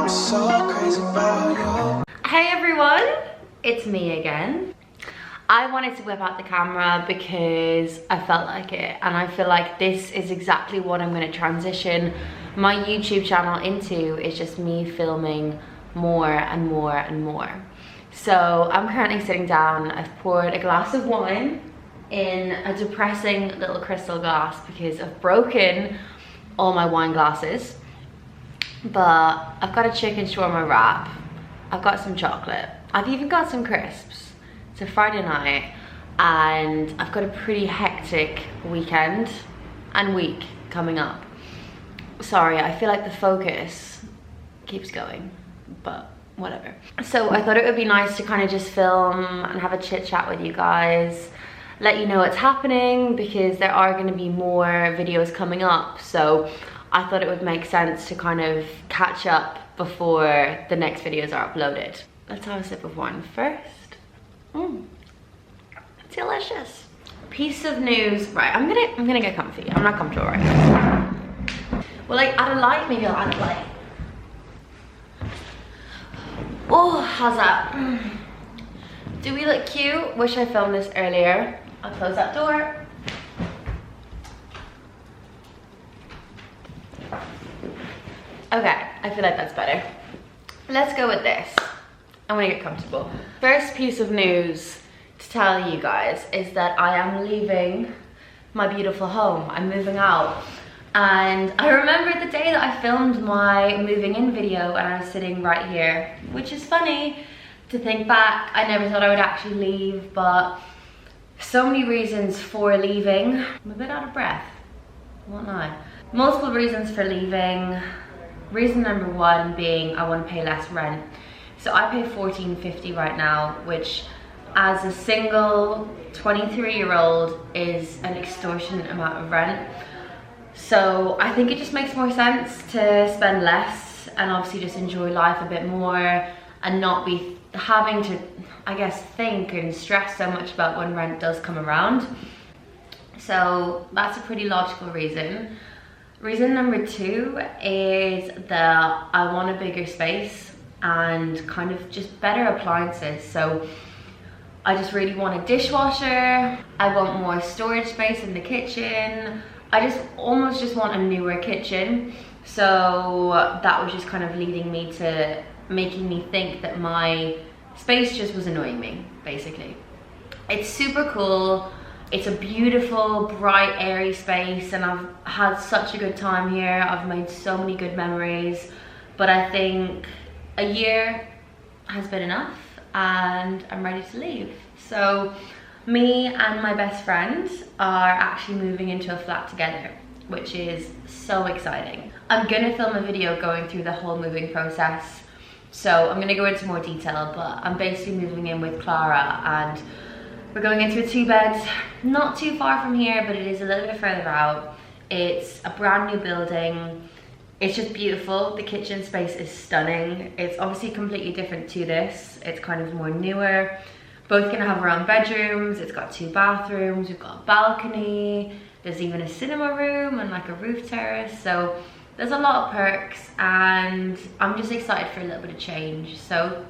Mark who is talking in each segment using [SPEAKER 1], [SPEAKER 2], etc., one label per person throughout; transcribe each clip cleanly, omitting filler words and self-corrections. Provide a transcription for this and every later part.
[SPEAKER 1] so crazy about you.
[SPEAKER 2] Hey everyone, it's me again. I wanted to whip out the camera because I felt like it, and I feel like this is exactly what I'm going to transition my YouTube channel into, is just me filming more and more and more. So I'm currently sitting down. I've poured a glass of wine in a depressing little crystal glass because I've broken all my wine glasses. But I've got a chicken shawarma wrap, I've got some chocolate, I've even got some crisps. It's a Friday night and I've got a pretty hectic weekend and week coming up. Sorry, I feel like the focus keeps going, but whatever. So I thought it would be nice to kind of just film and have a chit chat with you guys, let you know what's happening, because there are going to be more videos coming up. So I thought it would make sense to kind of catch up before the next videos are uploaded. Let's have a sip of wine first. Delicious. Piece of news. Right, I'm gonna get comfy. I'm not comfortable right now. Well, like add a light, maybe I'll add a light. Oh, how's that? Do we look cute? Wish I filmed this earlier. I'll close that door. Okay, I feel like that's better. Let's go with this. I'm gonna get comfortable. First piece of news to tell you guys is that I am leaving my beautiful home. I'm moving out. And I remember the day that I filmed my moving in video and I was sitting right here, which is funny to think back. I never thought I would actually leave, but so many reasons for leaving. I'm a bit out of breath, won't lie. Multiple reasons for leaving. Reason number one being I want to pay less rent. So I pay $14.50 right now, which as a single 23-year-old is an extortionate amount of rent. So I think it just makes more sense to spend less and obviously just enjoy life a bit more and not be having to, I guess, think and stress so much about when rent does come around. So that's a pretty logical reason. Reason number two is that I want a bigger space and kind of just better appliances. So I just really want a dishwasher. I want more storage space in the kitchen. I just almost just want a newer kitchen. So that was just kind of leading me to making me think that my space just was annoying me, basically. It's super cool. It's a beautiful, bright, airy space, and I've had such a good time here. I've made so many good memories, but I think a year has been enough and I'm ready to leave. So me and my best friend are actually moving into a flat together, which is so exciting. I'm gonna film a video going through the whole moving process, so I'm gonna go into more detail, but I'm basically moving in with Clara and we're going into a 2-bed, not too far from here, but it is a little bit further out. It's a brand new building. It's just beautiful. The kitchen space is stunning. It's obviously completely different to this. It's kind of more newer. Both gonna have our own bedrooms. It's got 2 bathrooms. We've got a balcony. There's even a cinema room and like a roof terrace. So there's a lot of perks and I'm just excited for a little bit of change. So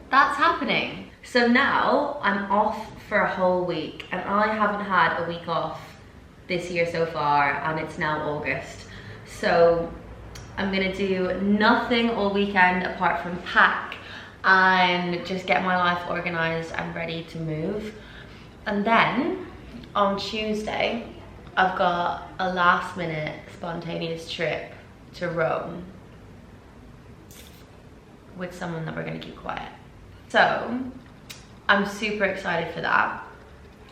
[SPEAKER 2] that's happening. So now I'm off for a whole week, and I haven't had a week off this year so far, and it's now August. So I'm gonna do nothing all weekend apart from pack and just get my life organized and ready to move. And then on Tuesday, I've got a last minute spontaneous trip to Rome with someone that we're gonna keep quiet. So I'm super excited for that.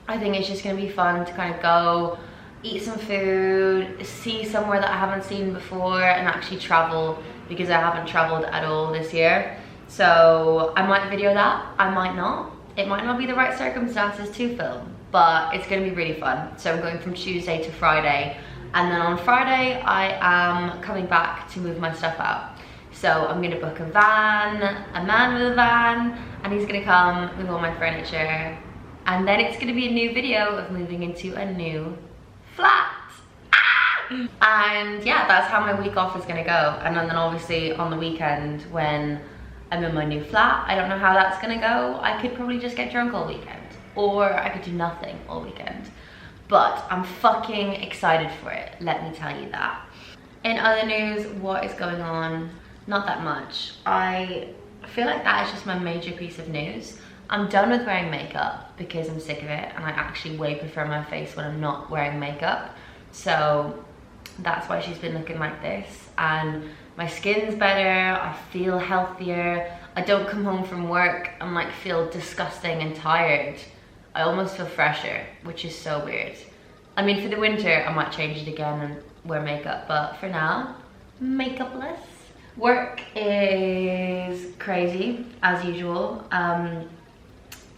[SPEAKER 2] I think it's just gonna be fun to kind of go eat some food, see somewhere that I haven't seen before, and actually travel, because I haven't traveled at all this year. So I might video that, I might not. It might not be the right circumstances to film, but it's gonna be really fun. So I'm going from Tuesday to Friday, and then on Friday I am coming back to move my stuff out. So I'm gonna book a van, a man with a van, and he's gonna come with all my furniture. And then it's gonna be a new video of moving into a new flat. Ah! And yeah, that's how my week off is gonna go. And then obviously on the weekend when I'm in my new flat, I don't know how that's gonna go. I could probably just get drunk all weekend, or I could do nothing all weekend. But I'm fucking excited for it, let me tell you that. In other news, what is going on? Not that much. I feel like that is just my major piece of news. I'm done with wearing makeup because I'm sick of it, and I actually way prefer my face when I'm not wearing makeup. So that's why she's been looking like this. And my skin's better, I feel healthier. I don't come home from work and like feel disgusting and tired. I almost feel fresher, which is so weird. I mean, for the winter, I might change it again and wear makeup, but for now, makeupless. Work is crazy, as usual.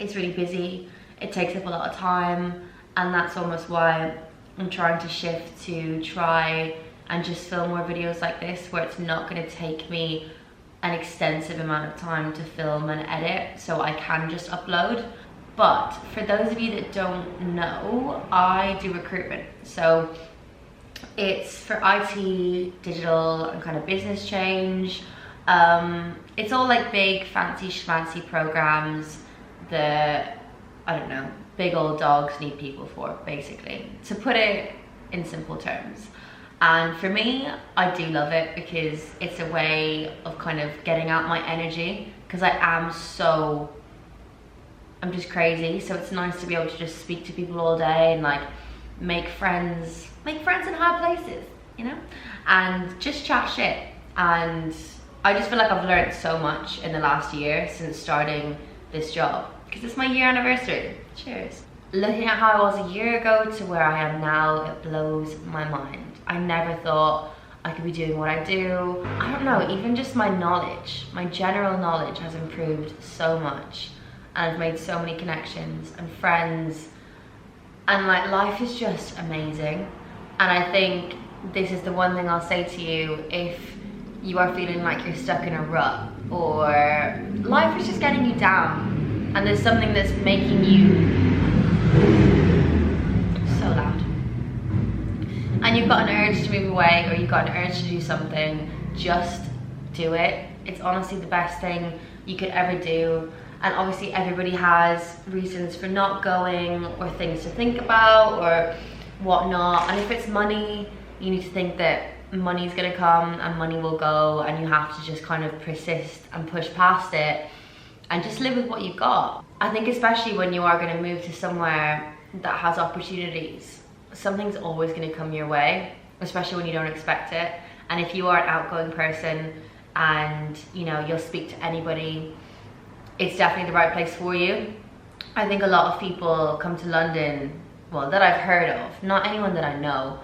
[SPEAKER 2] It's really busy, it takes up a lot of time, and that's almost why I'm trying to shift to try and just film more videos like this, where it's not gonna take me an extensive amount of time to film and edit, so I can just upload. But for those of you that don't know, I do recruitment. So it's for IT, digital, and kind of business change. It's all like big, fancy schmancy programs that, I don't know, big old dogs need people for, basically, to put it in simple terms. And for me, I do love it because it's a way of kind of getting out my energy, because I'm just crazy. So it's nice to be able to just speak to people all day and like make friends in high places, you know, and just chat shit. And I just feel like I've learned so much in the last year since starting this job, because it's my year anniversary. Cheers. Looking at how I was a year ago to where I am now, it blows my mind. I never thought I could be doing what I do. I don't know, even just my knowledge, my general knowledge has improved so much. And I've made so many connections and friends, and like life is just amazing. And I think this is the one thing I'll say to you if you are feeling like you're stuck in a rut, or life is just getting you down, and there's something that's making you so loud, and you've got an urge to move away, or you've got an urge to do something, just do it. It's honestly the best thing you could ever do. And obviously everybody has reasons for not going, or things to think about, or whatnot. And if it's money, you need to think that money's gonna come and money will go, and you have to just kind of persist and push past it and just live with what you've got. I think especially when you are gonna move to somewhere that has opportunities, something's always gonna come your way, especially when you don't expect it. And if you are an outgoing person and you know, you'll speak to anybody, it's definitely the right place for you. I think a lot of people come to London, well, that I've heard of, not anyone that I know.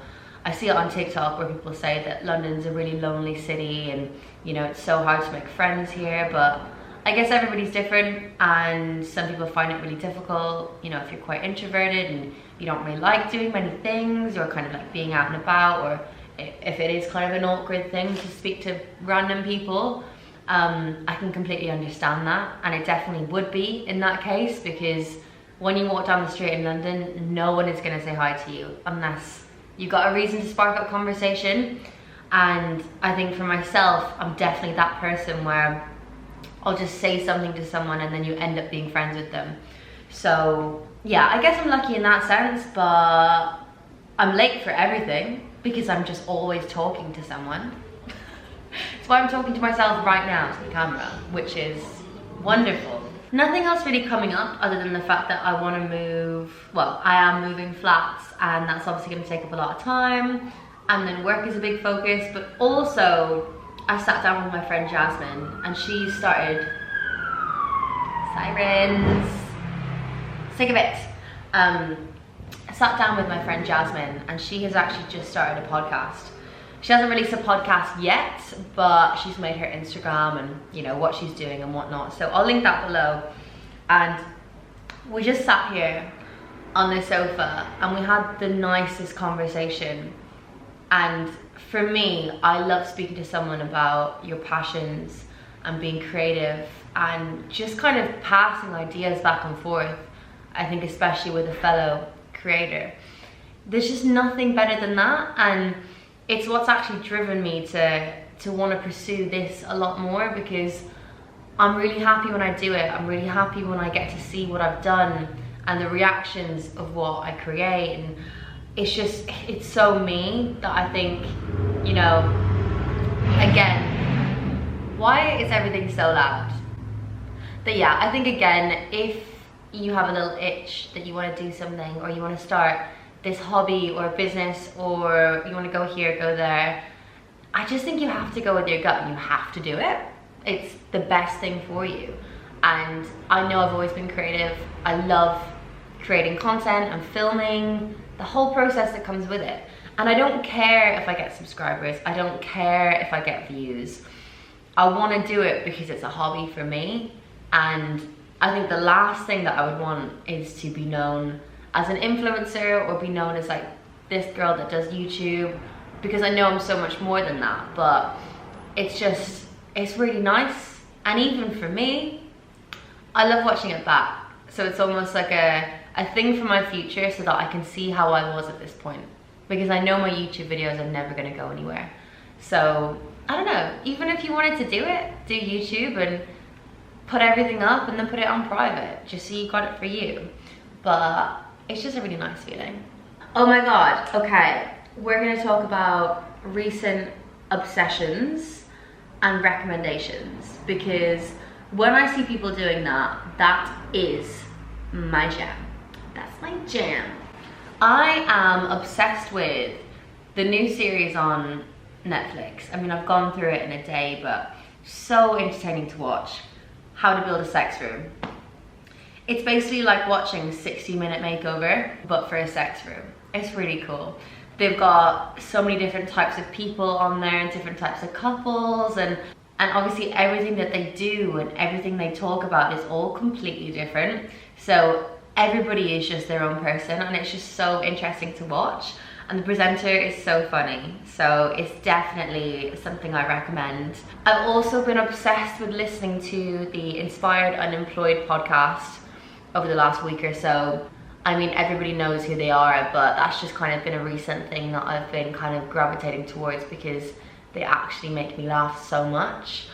[SPEAKER 2] I see it on TikTok where people say that London's a really lonely city, and you know, it's so hard to make friends here, but I guess everybody's different, and some people find it really difficult, you know, if you're quite introverted and you don't really like doing many things, or kind of like being out and about, or if it is kind of an awkward thing to speak to random people. I can completely understand that, and it definitely would be in that case, because when you walk down the street in London, no one is going to say hi to you unless you've got a reason to spark up conversation. And I think for myself, I'm definitely that person where I'll just say something to someone and then you end up being friends with them. So yeah, I guess I'm lucky in that sense, but I'm late for everything because I'm just always talking to someone. That's why I'm talking to myself right now to the camera, which is wonderful. Nothing else really coming up other than the fact that I want to move, well, I am moving flats, and that's obviously going to take up a lot of time, and then work is a big focus. But also I sat down with my friend Jasmine, and she started, sirens, sick of it. I sat down with my friend Jasmine, and she has actually just started a podcast. She hasn't released a podcast yet, but she's made her Instagram and you know what she's doing and whatnot. So I'll link that below. And we just sat here on the sofa and we had the nicest conversation. And for me, I love speaking to someone about your passions and being creative and just kind of passing ideas back and forth. I think especially with a fellow creator, there's just nothing better than that. And it's what's actually driven me to want to pursue this a lot more, because I'm really happy when I do it. I'm really happy when I get to see what I've done and the reactions of what I create, and it's so me that I think, you know, again, why is everything so loud? But yeah, I think again, if you have a little itch that you want to do something, or you want to start this hobby or business, or you want to go here, go there, I just think you have to go with your gut and you have to do it. It's the best thing for you. And I know I've always been creative. I love creating content and filming, the whole process that comes with it. And I don't care if I get subscribers. I don't care if I get views. I want to do it because it's a hobby for me. And I think the last thing that I would want is to be known as an influencer, or be known as like this girl that does YouTube, because I know I'm so much more than that. But it's really nice. And even for me, I love watching it back. So it's almost like a thing for my future, so that I can see how I was at this point. Because I know my YouTube videos are never gonna go anywhere. So, I don't know, even if you wanted to do it, do YouTube and put everything up and then put it on private, just so you got it for you. But it's just a really nice feeling. Oh my God, okay. We're gonna talk about recent obsessions and recommendations, because when I see people doing that, that is my jam. That's my jam. I am obsessed with the new series on Netflix. I mean, I've gone through it in a day, but so entertaining to watch. How to Build a Sex Room. It's basically like watching 60-minute makeover, but for a sex room. It's really cool. They've got so many different types of people on there, and different types of couples, and obviously everything that they do and everything they talk about is all completely different. So everybody is just their own person, and it's just so interesting to watch. And the presenter is so funny. So it's definitely something I recommend. I've also been obsessed with listening to the Inspired Unemployed podcast over the last week or so. I mean, everybody knows who they are, but that's just kind of been a recent thing that I've been kind of gravitating towards, because they actually make me laugh so much.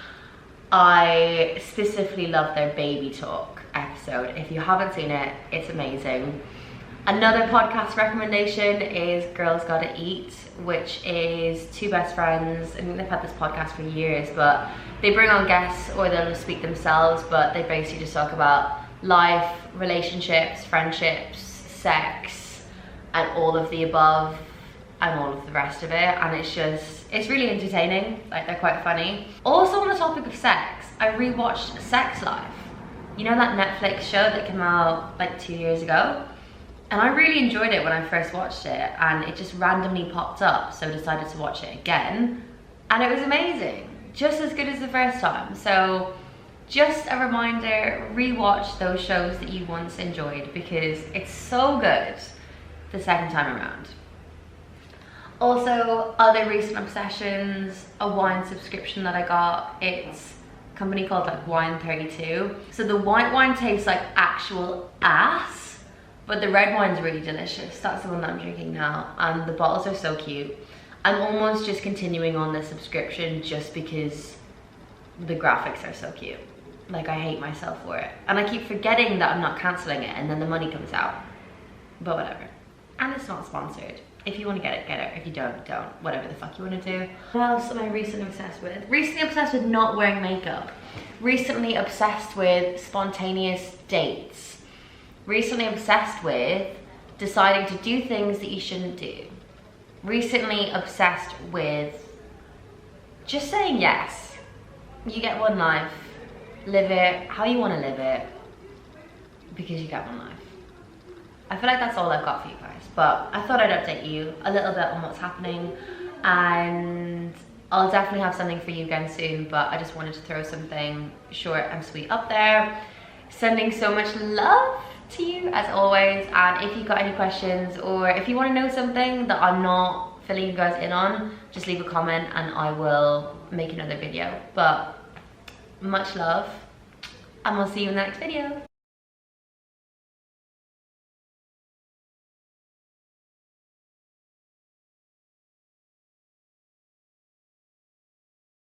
[SPEAKER 2] I specifically love their baby talk episode. If you haven't seen it, it's amazing. Another podcast recommendation is Girls Gotta Eat, which is two best friends. I mean, they've had this podcast for years, but they bring on guests, or they'll just speak themselves, but they basically just talk about life, relationships, friendships, sex, and all of the above, and all of the rest of it. And it's really entertaining. Like, they're quite funny. Also, on the topic of sex, I rewatched Sex Life. You know that Netflix show that came out like 2 years ago? And I really enjoyed it when I first watched it, and it just randomly popped up, so I decided to watch it again, and it was amazing. Just as good as the first time. So just a reminder, rewatch those shows that you once enjoyed, because it's so good the second time around. Also, other recent obsessions, a wine subscription that I got. It's a company called like Wine 32. So the white wine tastes like actual ass, but the red wine's really delicious. That's the one that I'm drinking now, and the bottles are so cute. I'm almost just continuing on this subscription just because the graphics are so cute. Like, I hate myself for it. And I keep forgetting that I'm not cancelling it, and then the money comes out. But whatever. And it's not sponsored. If you want to get it, get it. If you don't, don't. Whatever the fuck you want to do. What else am I recently obsessed with? Recently obsessed with not wearing makeup. Recently obsessed with spontaneous dates. Recently obsessed with deciding to do things that you shouldn't do. Recently obsessed with just saying yes. You get one life. Live it how you want to live it, because you get one life. I feel like that's all I've got for you guys, but I thought I'd update you a little bit on what's happening, and I'll definitely have something for you again soon, but I just wanted to throw something short and sweet up there. Sending so much love to you as always, and if you've got any questions, or if you want to know something that I'm not filling you guys in on, just leave a comment and I will make another video. But much love, and we'll see you in the next video.